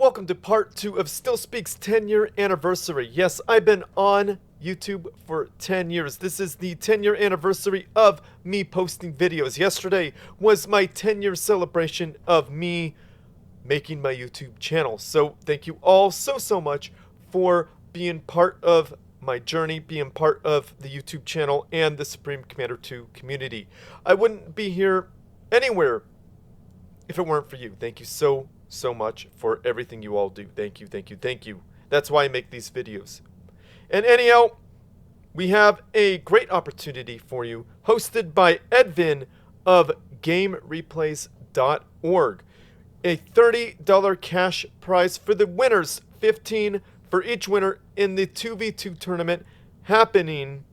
welcome to part 2 of Still Speak's 10-year anniversary. Yes, I've been on YouTube for 10 years. This is the 10-year anniversary of me posting videos. Yesterday was my 10-year celebration of me making my YouTube channel. So thank you all so much for being part of my journey, being part of the YouTube channel and the Supreme Commander 2 community. I wouldn't be here anywhere if it weren't for you. Thank you so much for everything you all do. Thank you. That's why I make these videos. And anyhow, we have a great opportunity for you, hosted by Edvin of GameReplays.org. A $30 cash prize for the winners, 15 for each winner in the 2v2 tournament happening.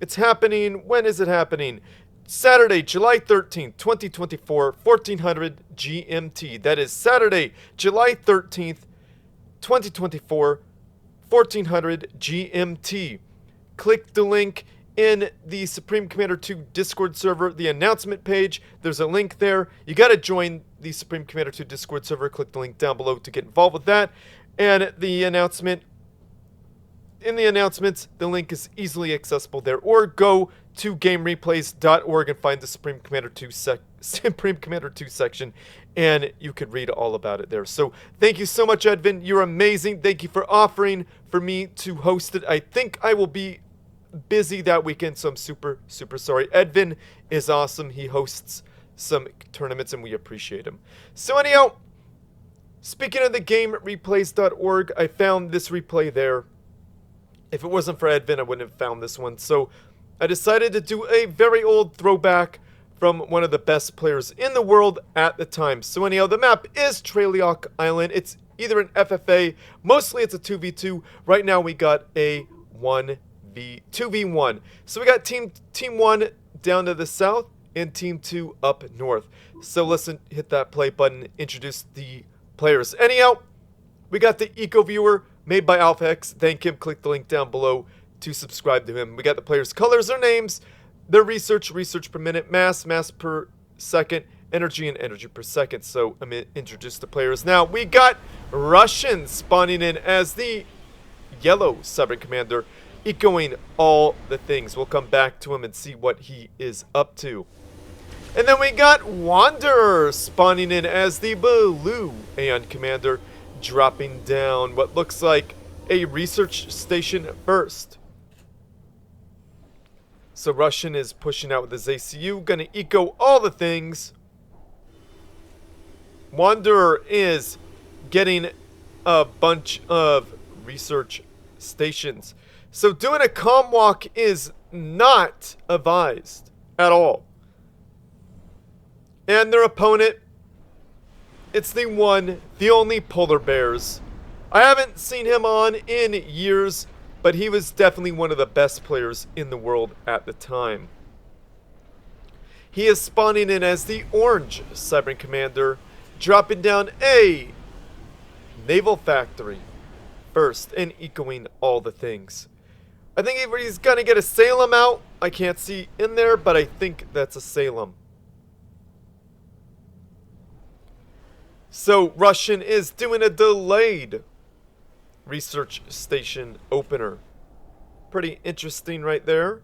It's happening, when is it happening? Saturday, July 13th, 2024, 1400 GMT. That is Saturday, July 13th, 2024, 1400 GMT. Click the link in the Supreme Commander 2 Discord server, the announcement page. There's a link there. You got to join the Supreme Commander 2 Discord server. Click the link down below to get involved with that. And the announcement, in the announcements, the link is easily accessible there. Or go to GameReplays.org and find the Supreme Commander 2 section, and you could read all about it there. So thank you so much, Edvin. You're amazing. Thank you for offering for me to host it. I think I will be busy that weekend, so I'm super sorry. Edvin is awesome. He hosts some tournaments, and we appreciate him. So anyhow, speaking of the GameReplays.org, I found this replay there. If it wasn't for Edvin, I wouldn't have found this one. So I decided to do a very old throwback from one of the best players in the world at the time. So anyhow, the map is Treallach Island. It's either an FFA, mostly it's a 2v2. Right now we got a 2v1. So we got team 1 down to the south and team 2 up north. So listen, hit that play button, introduce the players. Anyhow, we got the Eco Viewer made by AlphaX. Thank him. Click the link down below to subscribe to him. We got the players' colors, their names, their research per minute, mass per second, energy, and energy per second. So I'm going to introduce the players now. We got Russian spawning in as the yellow Sovereign Commander, ecoing all the things. We'll come back to him and see what he is up to. And then we got Wanderer spawning in as the blue Aeon Commander, dropping down what looks like a research station first. So Russian is pushing out with his ACU, gonna eco all the things. Wanderer is getting a bunch of research stations. So doing a comm walk is not advised at all. And their opponent, it's the one, the only Polarbearz. I haven't seen him on in years, but he was definitely one of the best players in the world at the time. He is spawning in as the orange Sovereign Commander, dropping down a naval factory first and ecoing all the things. I think he's gonna get a Salem out. I can't see in there, but I think that's a Salem. So Russian is doing a delayed research station opener. Pretty interesting right there.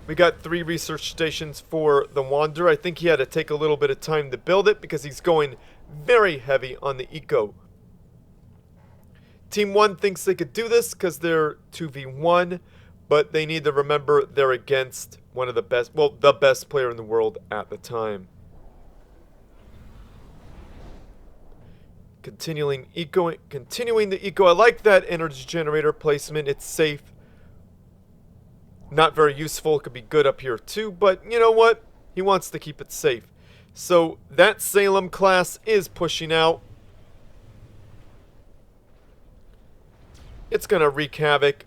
We got 3 research stations for the Wanderer. I think he had to take a little bit of time to build it because he's going very heavy on the eco. Team 1 thinks they could do this because they're 2v1, but they need to remember they're against one of the best, well, the best player in the world at the time. Continuing the eco. I like that energy generator placement. It's safe. Not very useful. It could be good up here too, but you know what? He wants to keep it safe. So that Salem class is pushing out. It's gonna wreak havoc.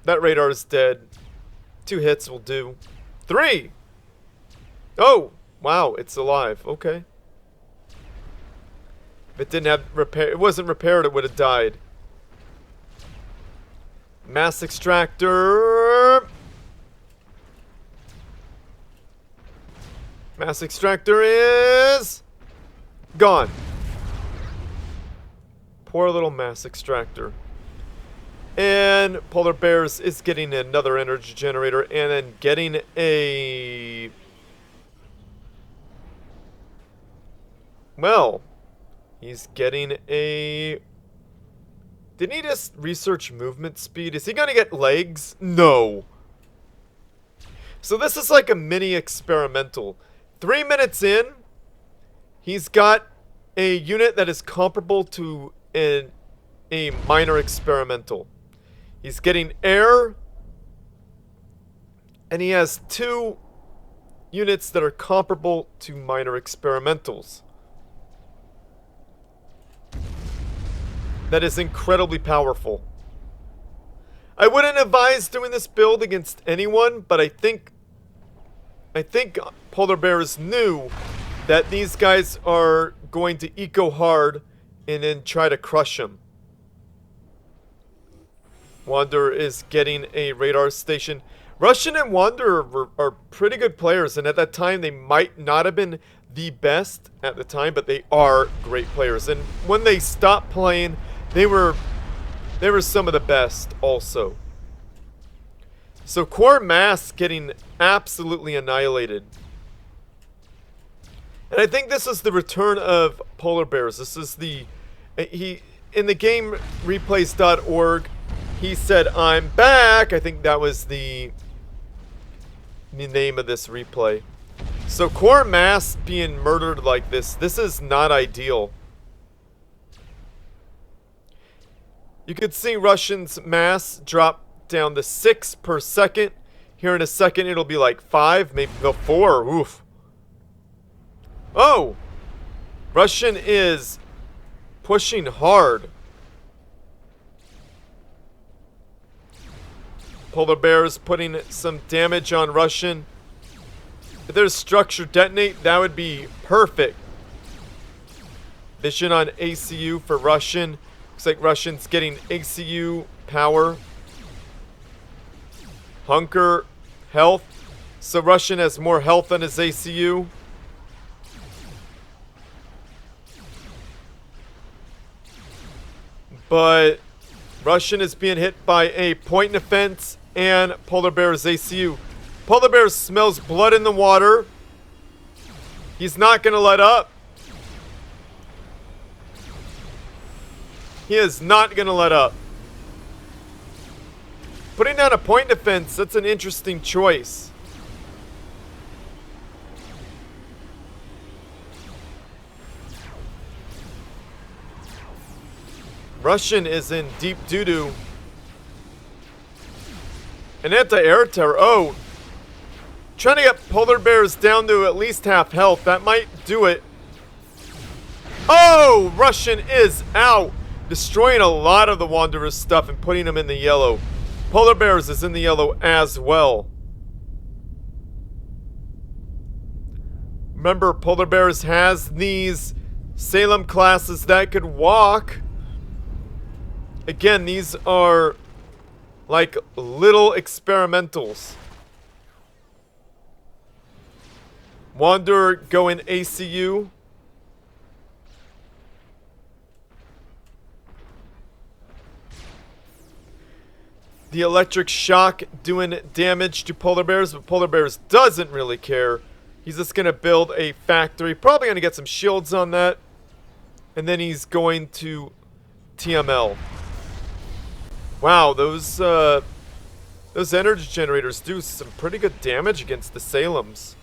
That radar is dead. 2 hits will do. 3! Oh! Wow, it's alive. Okay. If it didn't have repair, it wasn't repaired, it would have died. Mass extractor. Mass extractor is gone. Poor little mass extractor. And Polarbearz is getting another energy generator and then getting a... Well, he's getting a... Didn't he just research movement speed? Is he gonna get legs? No. So this is like a mini experimental. 3 minutes in, he's got a unit that is comparable to a minor experimental. He's getting air, and he has 2 units that are comparable to minor experimentals. That is incredibly powerful. I wouldn't advise doing this build against anyone, but I think Polarbearz knew that these guys are going to eco hard and then try to crush him. Wanderer is getting a radar station. Russian and Wanderer are pretty good players, and at that time they might not have been the best at the time, but they are great players. And when they stopped playing, they were some of the best also. So core mass getting absolutely annihilated. And I think this is the return of Polarbearz. This is the... He, in the game replays.org, he said, "I'm back." I think that was the name of this replay. So core mass being murdered like this is not ideal. You could see Russians' mass drop down to 6 per second. Here in a second it'll be like 5, maybe the 4. Oof. Oh! Russian is pushing hard. Polarbearz putting some damage on Russian. If there's structure detonate, that would be perfect. Vision on ACU for Russian. Looks like Russian's getting ACU power. Hunker, health. So Russian has more health than his ACU. But Russian is being hit by a point defense and Polarbearz ACU. Polarbearz smells blood in the water. He's not going to let up. He is not going to let up. Putting down a point defense, that's an interesting choice. Russian is in deep doo-doo. An anti-air terror. Oh. Trying to get Polarbearz down to at least half health. That might do it. Oh! Russian is out. Destroying a lot of the Wanderer's stuff and putting him in the yellow. Polarbearz is in the yellow as well. Remember, Polarbearz has these Salem classes that could walk. Again, these are like little experimentals. Wanderer going ACU. The electric shock doing damage to Polarbearz, but Polarbearz doesn't really care. He's just going to build a factory. Probably going to get some shields on that. And then he's going to TML. Wow, those energy generators do some pretty good damage against the Salems.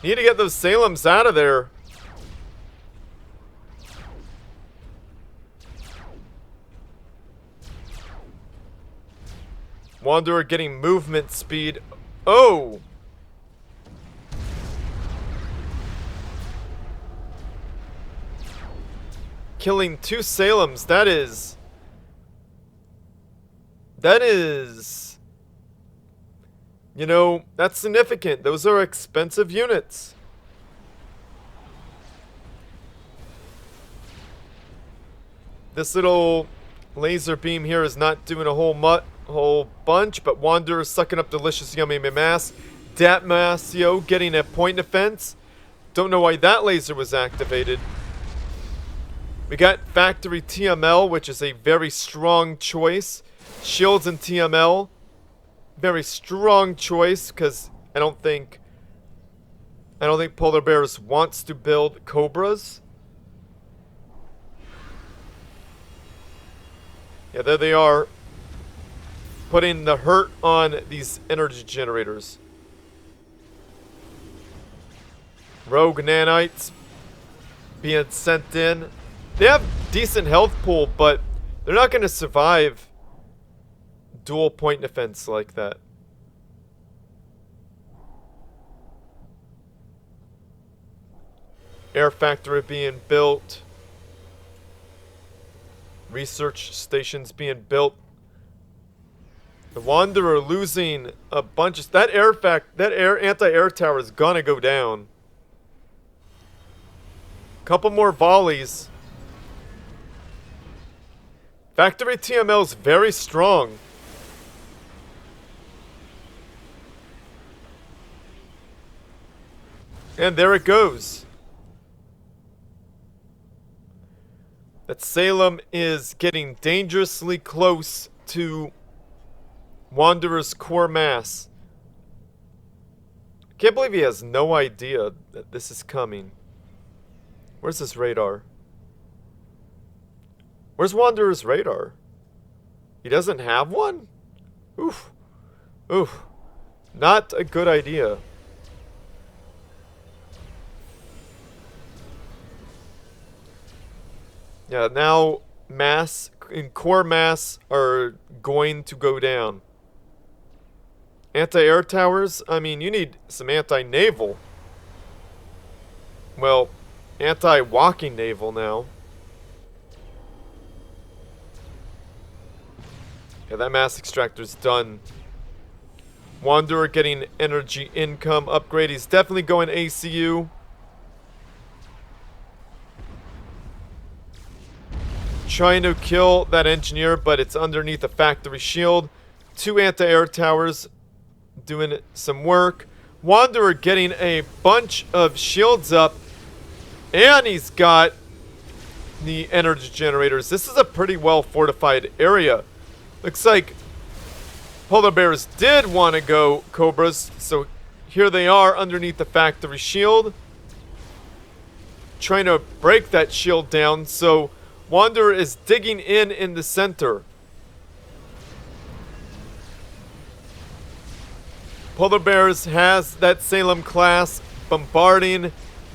Need to get those Salems out of there. Wanderer getting movement speed. Oh! Killing 2 Salems. That is... You know, that's significant. Those are expensive units. This little laser beam here is not doing a whole bunch, but Wanderer sucking up delicious yummy mass. Datmasio getting a point defense. Don't know why that laser was activated. We got factory TML, which is a very strong choice. Shields and TML. Very strong choice, because I don't think Polarbearz wants to build Cobras. Yeah, there they are. Putting the hurt on these energy generators. Rogue nanites being sent in. They have decent health pool, but they're not going to survive dual point defense like that. Air factory being built. Research stations being built. The Wanderer losing a bunch of... That air anti-air tower is gonna go down. Couple more volleys. Factory TML is very strong. And there it goes. That Salem is getting dangerously close to Wanderer's core mass. I can't believe he has no idea that this is coming. Where's this radar? Where's Wanderer's radar? He doesn't have one? Oof. Oof. Not a good idea. Yeah, now mass and core mass are going to go down. Anti-air towers? I mean, you need some anti-naval. Well, anti-walking naval now. Yeah, that mass extractor's done. Wanderer getting energy income upgrade. He's definitely going ACU. Trying to kill that engineer, but it's underneath a factory shield. 2 anti-air towers doing some work. Wanderer getting a bunch of shields up. And he's got the energy generators. This is a pretty well fortified area. Looks like Polarbearz did want to go Cobras. So here they are underneath the factory shield. Trying to break that shield down. So Wanderer is digging in the center. Polarbearz has that Salem class bombarding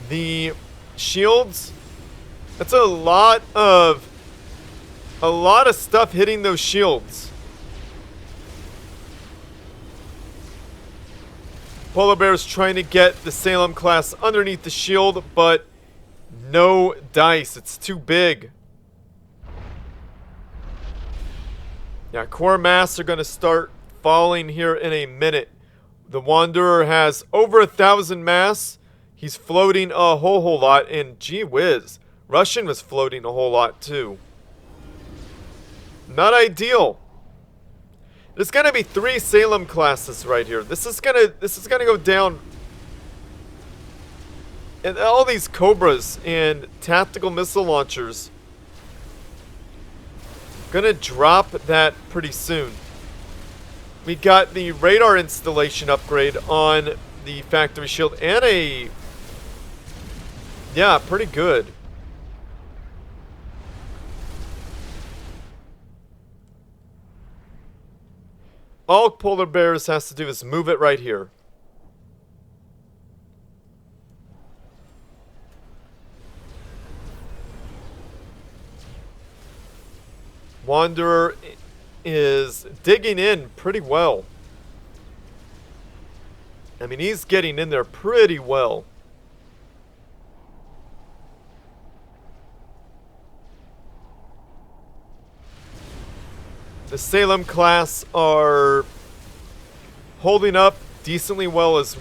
the shields. That's a lot of stuff hitting those shields. Polarbearz trying to get the Salem class underneath the shield, but no dice. It's too big. Yeah, core mass are going to start falling here in a minute. The Wanderer has over 1,000 mass. He's floating a whole lot, and gee whiz, Russian was floating a whole lot too. Not ideal. There's gonna be 3 Salem classes right here. This is gonna go down. And all these Cobras and tactical missile launchers gonna drop that pretty soon. We got the radar installation upgrade on the factory shield and a... Yeah, pretty good. All Polarbearz has to do is move it right here. Wanderer is digging in pretty well. I mean, he's getting in there pretty well. The Salem class are holding up decently well as...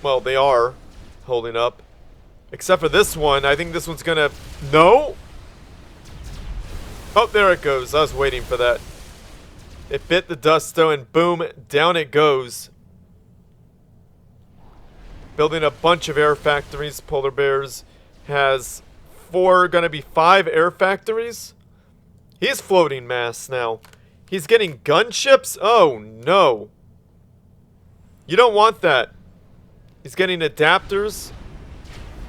Well, they are holding up. Except for this one. I think this one's gonna... No? Oh, there it goes. I was waiting for that. It bit the dust, though, and boom, down it goes. Building a bunch of air factories. Polarbearz has 4, gonna be 5 air factories. He's floating mass now. He's getting gunships? Oh, no. You don't want that. He's getting adapters.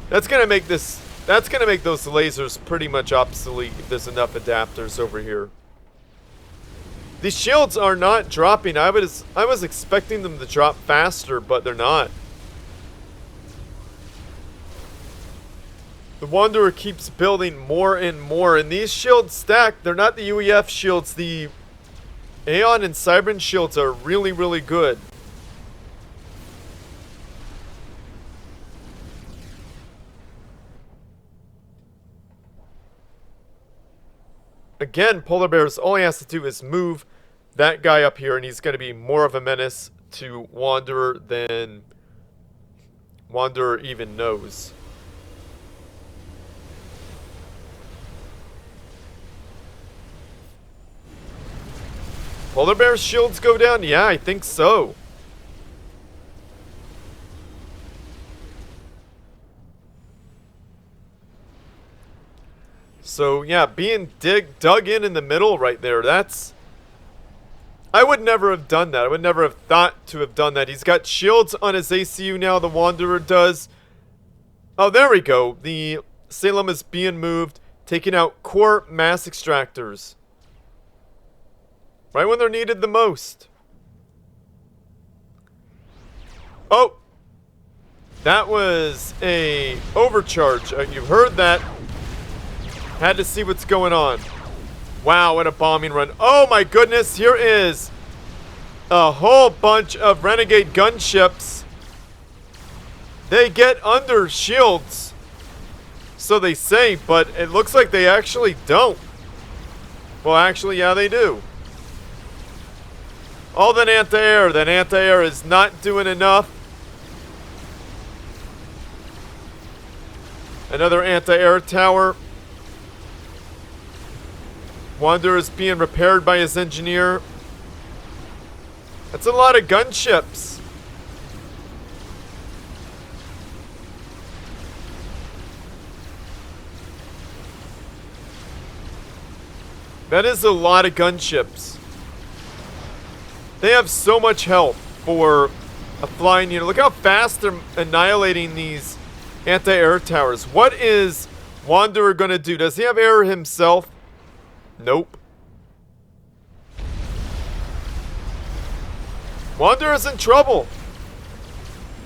That's gonna make those lasers pretty much obsolete if there's enough adapters over here. These shields are not dropping. I was expecting them to drop faster, but they're not. The Wanderer keeps building more and more, and these shields stack. They're not the UEF shields. The Aeon and Cybran shields are really, really good. Again, Polarbearz, all he has to do is move that guy up here, and he's going to be more of a menace to Wanderer than Wanderer even knows. Polarbearz shields go down? Yeah, I think so. So, yeah, being dug in the middle right there, that's... I would never have done that. I would never have thought to have done that. He's got shields on his ACU now, the Wanderer does. Oh, there we go. The Salem is being moved, taking out core mass extractors. Right when they're needed the most. Oh! That was a overcharge. You heard that. Had to see what's going on. Wow, what a bombing run. Oh my goodness, here is a whole bunch of renegade gunships. They get under shields. So they say, but it looks like they actually don't. Well, actually, yeah, they do. All that anti-air. That anti-air is not doing enough. Another anti-air tower. Wanderer is being repaired by his engineer. That's a lot of gunships. That is a lot of gunships. They have so much health for a flying unit. Look how fast they're annihilating these anti-air towers. What is Wanderer gonna do? Does he have air himself? Nope. Wanderer's in trouble.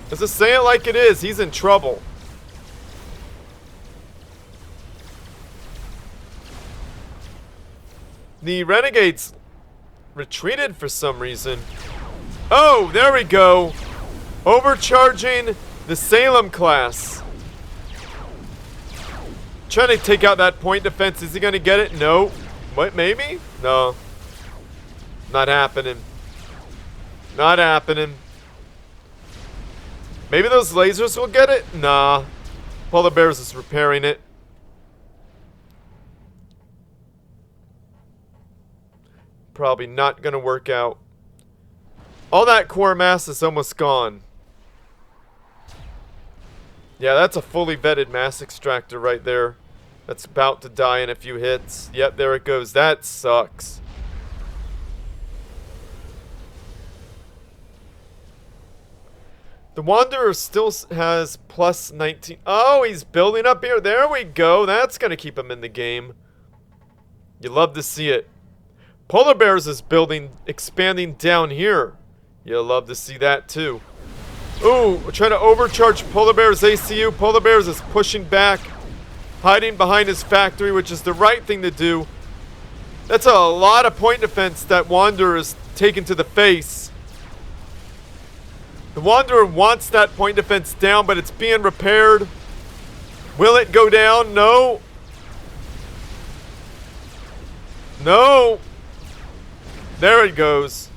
Let's just say it like it is. He's in trouble. The Renegades retreated for some reason. Oh, there we go. Overcharging the Salem class. Trying to take out that point defense. Is he going to get it? No. What, maybe? No. Not happening. Not happening. Maybe those lasers will get it? Nah. Polarbearz is repairing it. Probably not gonna work out. All that core mass is almost gone. Yeah, that's a fully vetted mass extractor right there. That's about to die in a few hits. Yep, there it goes. That sucks. The Wanderer still has plus 19. Oh, he's building up here. There we go. That's going to keep him in the game. You love to see it. Polarbearz is building, expanding down here. You'll love to see that too. Ooh, we're trying to overcharge Polarbearz ACU. Polarbearz is pushing back, hiding behind his factory, which is the right thing to do. That's a lot of point defense that Wanderer is taking to the face. The Wanderer wants that point defense down, but it's being repaired. Will it go down? No. No. There it goes.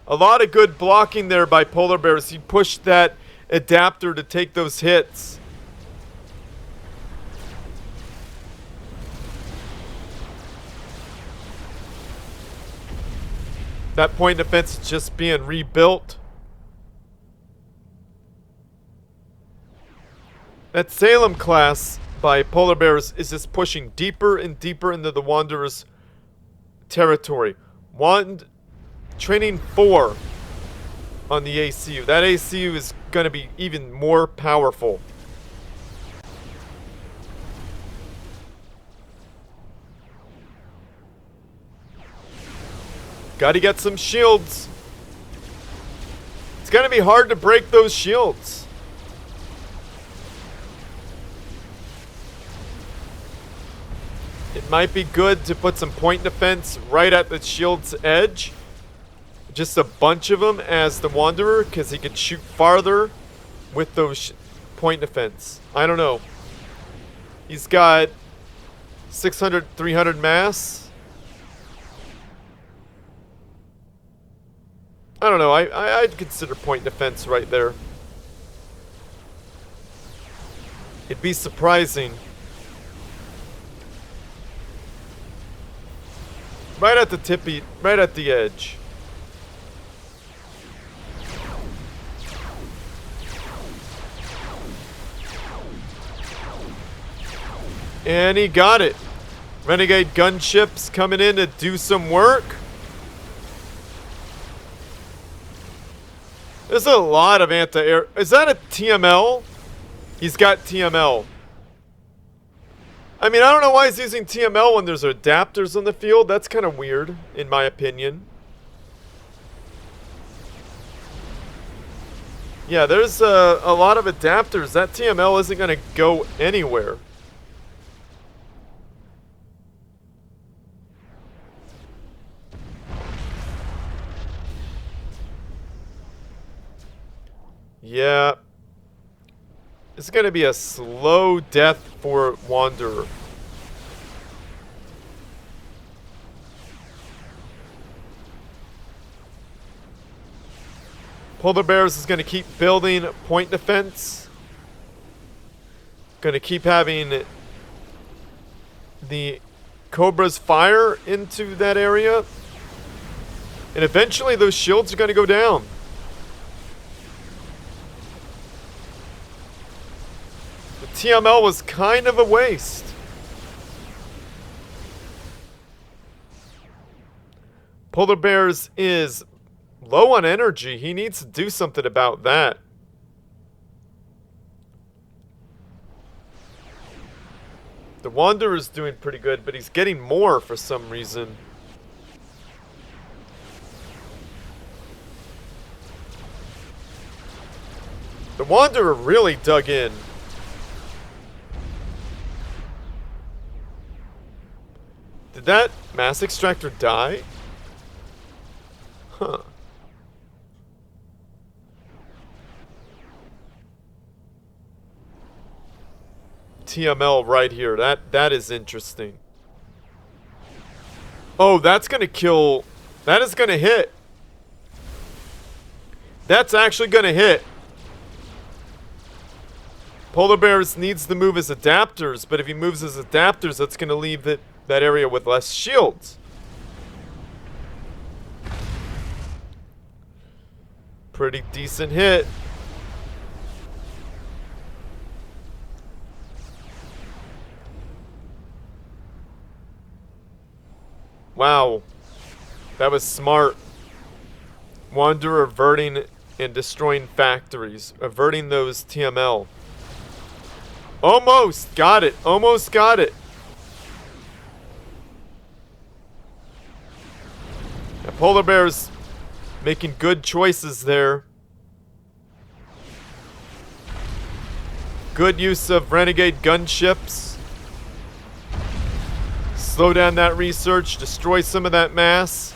A lot of good blocking there by Polarbearz. He pushed that adapter to take those hits. That point defense is just being rebuilt. That Salem class by Polarbearz is just pushing deeper and deeper into the Wanderer's territory. Training 4 on the ACU. That ACU is going to be even more powerful. Gotta get some shields. It's gonna be hard to break those shields. It might be good to put some point defense right at the shield's edge. Just a bunch of them as the Wanderer, because he can shoot farther with those point defense. I don't know. He's got 600, 300 mass. I don't know. I'd consider point defense right there. It'd be surprising. Right at the tippy, right at the edge. And he got it. Renegade gunships coming in to do some work. There's a lot of anti-air. Is that a TML? He's got TML. I mean, I don't know why he's using TML when there's adapters on the field. That's kind of weird, in my opinion. Yeah, there's a lot of adapters. That TML isn't going to go anywhere. Yeah. It's going to be a slow death for Wanderer. Polarbearz is going to keep building point defense. Going to keep having the Cobras fire into that area. And eventually those shields are going to go down. TML was kind of a waste. Polarbearz is low on energy. He needs to do something about that. The Wanderer is doing pretty good, but he's getting more for some reason. The Wanderer really dug in. Did that mass extractor die? Huh. TML right here. That is interesting. Oh, that's gonna kill. That is gonna hit. That's actually gonna hit. Polarbearz needs to move his adapters, but if he moves his adapters, that's gonna leave that area with less shields. Pretty decent hit. Wow. That was smart. Wanderer averting and destroying factories. Averting those TML. Almost got it. Almost got it. Now, Polarbearz making good choices there. Good use of renegade gunships. Slow down that research. Destroy some of that mass.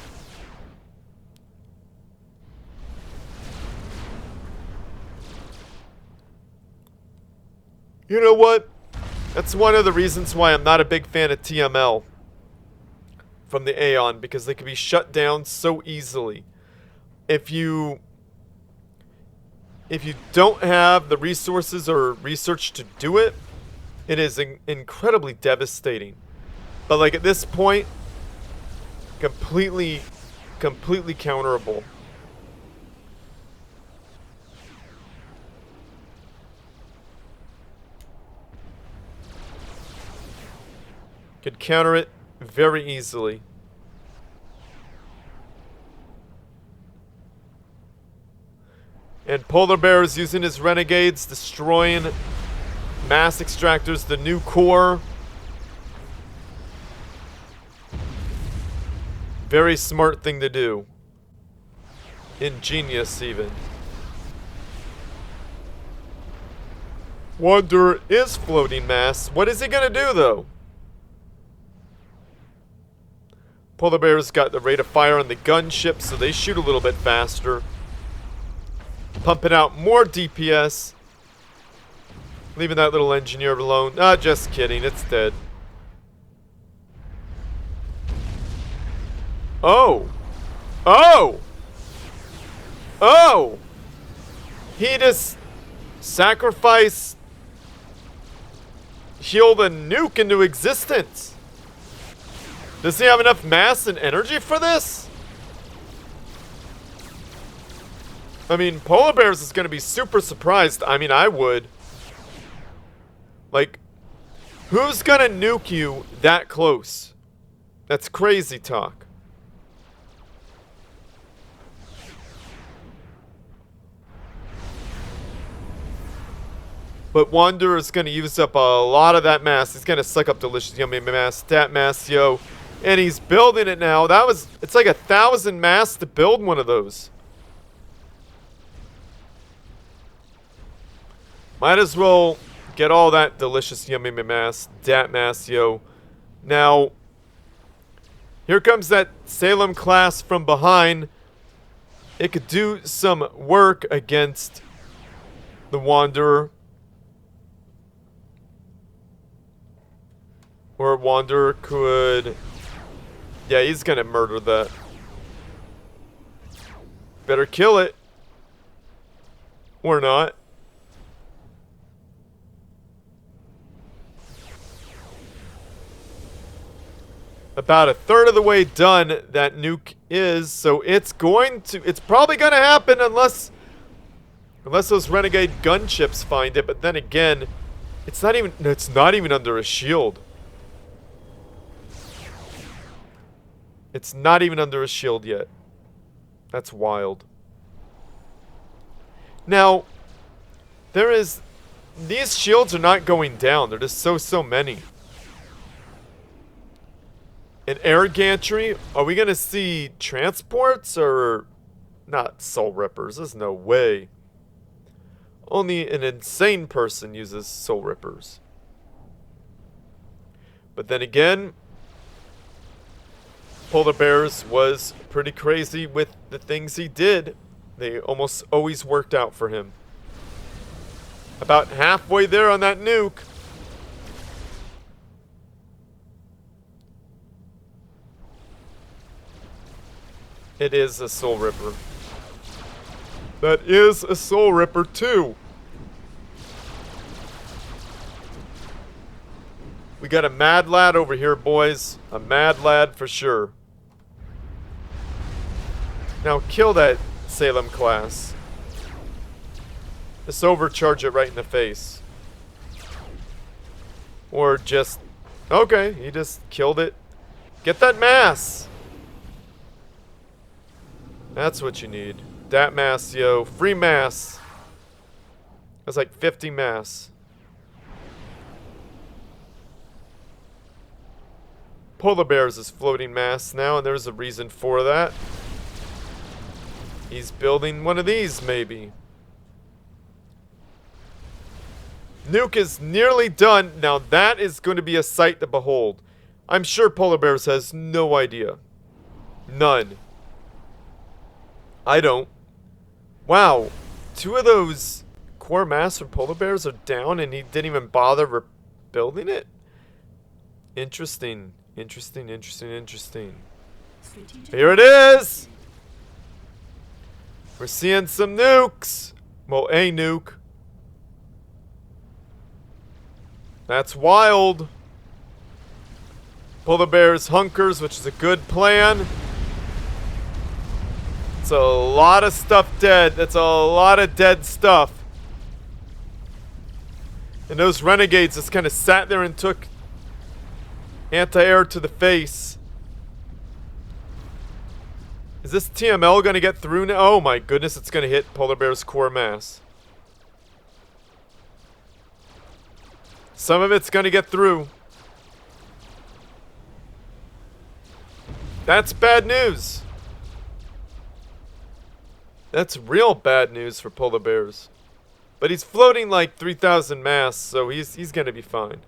You know what? That's one of the reasons why I'm not a big fan of TML from the Aeon, because they can be shut down so easily. If you don't have the resources or research to do it, it is incredibly devastating. But like at this point, completely counterable. Could counter it very easily. And Polarbearz using his renegades, destroying mass extractors, the new core. Very smart thing to do. Ingenious, even. Wanderer is floating mass. What is he gonna do, though? Polarbearz got the rate of fire on the gunship, so they shoot a little bit faster. Pumping out more DPS. Leaving that little engineer alone. Ah, just kidding. It's dead. Oh! Oh! Oh! He just sacrificed, healed a nuke into existence. Does he have enough mass and energy for this? I mean, Polarbearz is going to be super surprised. I mean, I would. Like, who's going to nuke you that close? That's crazy talk. But Wanderer is going to use up a lot of that mass. He's going to suck up delicious yummy mass, stat mass, yo. And he's building it now. It's like 1,000 mass to build one of those. Might as well get all that delicious yummy mass, dat mass, yo. Now, here comes that Salem class from behind. It could do some work against the Wanderer. Or Wanderer could... Yeah, he's gonna murder that. Better kill it. Or not. About a third of the way done that nuke is, so it's probably gonna happen unless those renegade gunships find it. But then again, it's not even under a shield. It's not even under a shield yet. That's wild. Now, these shields are not going down. They're just so many. An air gantry? Are we gonna see transports or not soul rippers? There's no way. Only an insane person uses soul rippers. But then again, Polarbearz was pretty crazy with the things he did. They almost always worked out for him. About halfway there on that nuke. It is a soul ripper. That is a soul ripper too. We got a mad lad over here, boys. A mad lad for sure. Now kill that Salem class. Just overcharge it right in the face. Or just... Okay, he just killed it. Get that mass! That's what you need. Dat mass, yo. Free mass. That's like 50 mass. Polarbearz is floating mass now, and there's a reason for that. He's building one of these, maybe. Nuke is nearly done. Now that is going to be a sight to behold. I'm sure Polarbearz has no idea. None. I don't. Wow. 2 of those core mass from Polarbearz are down and he didn't even bother rebuilding it? Interesting. Interesting, interesting, interesting. Here it is! We're seeing some nukes. Well, a nuke. That's wild. Polarbearz hunkers, which is a good plan. It's a lot of stuff dead. That's a lot of dead stuff. And those renegades just kind of sat there and took Anti-air to the face. Is this TML gonna get through now? Oh my goodness, it's gonna hit Polarbear's core mass. Some of it's gonna get through. That's bad news. That's real bad news for Polarbearz. But he's floating like 3,000 mass, so he's gonna be fine.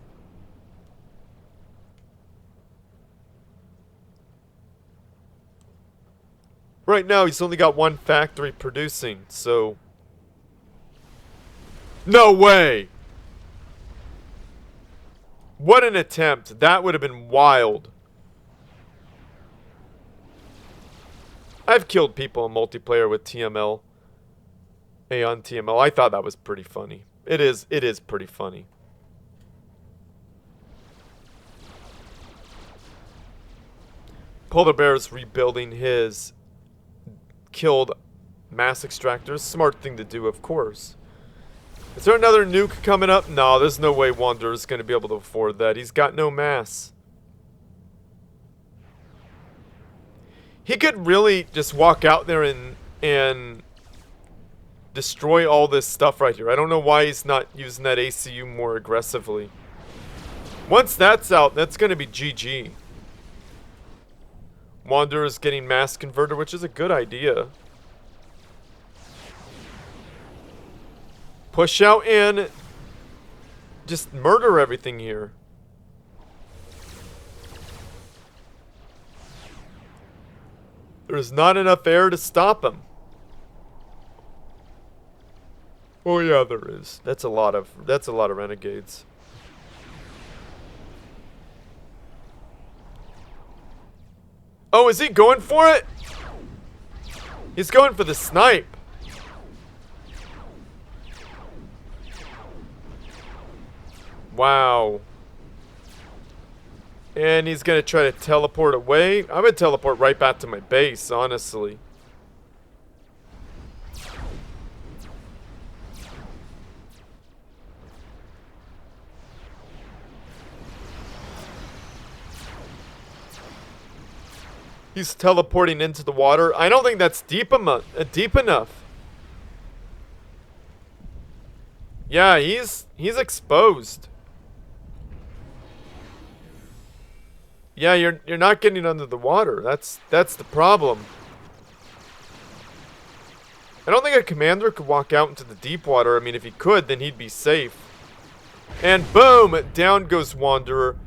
Right now, he's only got one factory producing, so... No way! What an attempt. That would have been wild. I've killed people in multiplayer with TML. On TML. I thought that was pretty funny. It is pretty funny. Polarbearz rebuilding his killed mass extractors. Smart thing to do, of course. Is there another nuke coming up? No, there's no way Wanderer's going to be able to afford that. He's got no mass. He could really just walk out there and destroy all this stuff right here. I don't know why he's not using that ACU more aggressively. Once that's out, that's going to be GG. Wanderer's getting mass converter, which is a good idea. Push out and just murder everything here. There's not enough air to stop him. Oh yeah, there is. That's a lot of renegades. Oh, is he going for it? He's going for the snipe. Wow. And he's gonna try to teleport away. I'm gonna teleport right back to my base, honestly. He's teleporting into the water. I don't think that's deep enough. Yeah, he's exposed. Yeah, you're not getting under the water. That's the problem. I don't think a commander could walk out into the deep water. I mean, if he could, then he'd be safe. And boom, down goes Wanderer.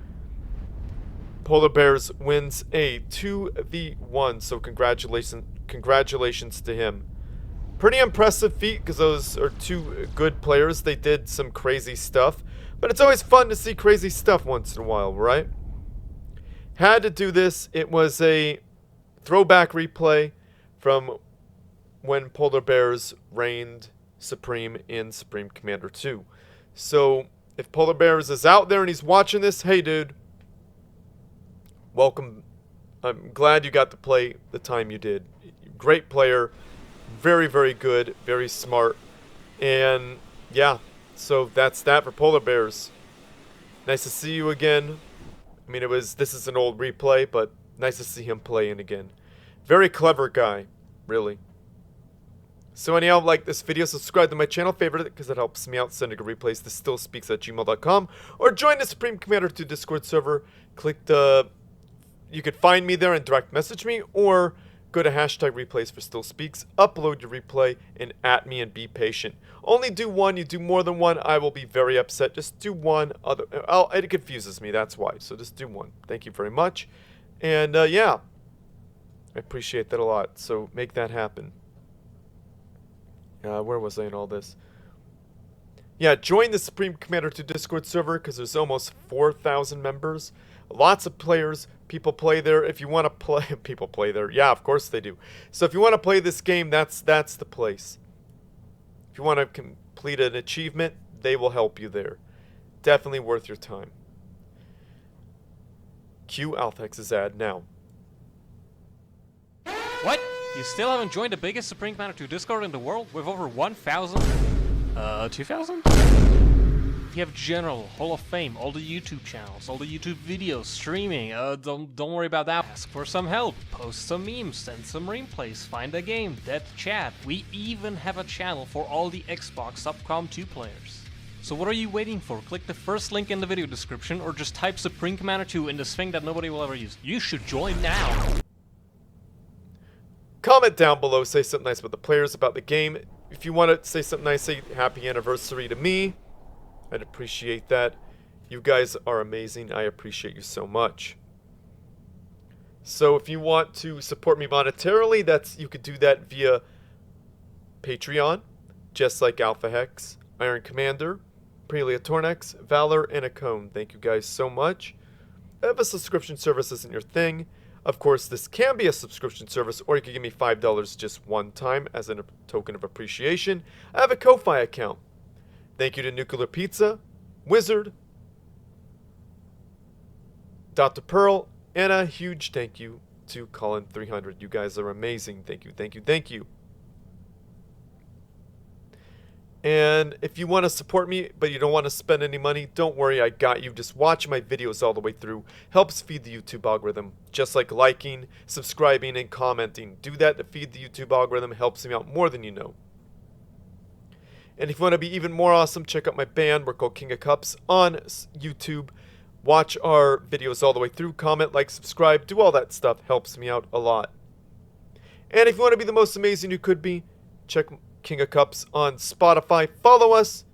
Polarbearz wins a 2v1, so congratulations to him. Pretty impressive feat, because those are two good players. They did some crazy stuff, but it's always fun to see crazy stuff once in a while, right? Had to do this. It was a throwback replay from when Polarbearz reigned supreme in Supreme Commander 2. So, if Polarbearz is out there and he's watching this, hey dude, welcome. I'm glad you got to play the time you did. Great player. Very, very good. Very smart. And, yeah. So, that's that for Polarbearz. Nice to see you again. I mean, this is an old replay, but nice to see him playing again. Very clever guy. Really. So anyhow, like this video, subscribe to my channel, favorite it because it helps me out, sending a replays to stillspeaks@gmail.com, or join the Supreme Commander 2 Discord server. Click the... You could find me there and direct message me, or go to #replays for stillspeaks, upload your replay, and @ me and be patient. Only do one. You do more than one, I will be very upset. Just do one. It confuses me, that's why. So just do one. Thank you very much. And yeah, I appreciate that a lot. So make that happen. Where was I in all this? Yeah, join the Supreme Commander 2 Discord server because there's almost 4,000 members. Lots of players. People play there. If you want to play... People play there. Yeah, of course they do. So if you want to play this game, that's the place. If you want to complete an achievement, they will help you there. Definitely worth your time. Cue Althex's ad now. What? You still haven't joined the biggest Supreme Commander 2 Discord in the world with over 1,000? 2,000? We have General, Hall of Fame, all the YouTube channels, all the YouTube videos, streaming. Don't worry about that. Ask for some help, post some memes, send some replays, find a game, dead chat. We even have a channel for all the Xbox Subcom 2 players. So what are you waiting for? Click the first link in the video description or just type Supreme Commander 2 in this thing that nobody will ever use. You should join now. Comment down below, say something nice about the players, about the game. If you want to say something nice, say happy anniversary to me. I'd appreciate that. You guys are amazing. I appreciate you so much. So if you want to support me monetarily, you could do that via Patreon, just like Alpha Hex, Iron Commander, Treallach Tornex, Valor, and a Cone. Thank you guys so much. If a subscription service isn't your thing, of course, this can be a subscription service, or you can give me $5 just one time as a token of appreciation. I have a Ko-Fi account. Thank you to Nuclear Pizza, Wizard, Dr. Pearl, and a huge thank you to Colin300. You guys are amazing. Thank you, thank you, thank you. And if you want to support me, but you don't want to spend any money, don't worry, I got you. Just watch my videos all the way through. Helps feed the YouTube algorithm. Just like liking, subscribing, and commenting. Do that to feed the YouTube algorithm. Helps me out more than you know. And if you want to be even more awesome, check out my band. We're called King of Cups on YouTube. Watch our videos all the way through. Comment, like, subscribe. Do all that stuff. Helps me out a lot. And if you want to be the most amazing you could be, check King of Cups on Spotify. Follow us.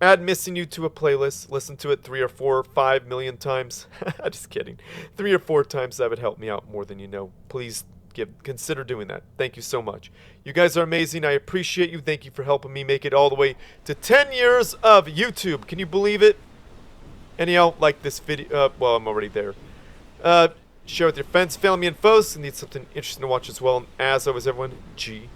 Add Missing You to a playlist. Listen to it 3 or 4 or 5 million times. Just kidding. 3 or 4 times. That would help me out more than you know. Please consider doing that. Thank you so much. You guys are amazing. I appreciate you. Thank you for helping me make it all the way to 10 years of YouTube. Can you believe it? Anyhow, like this video. Well, I'm already there. Share with your friends, family, and foes who need something interesting to watch as well. And as always, everyone, G.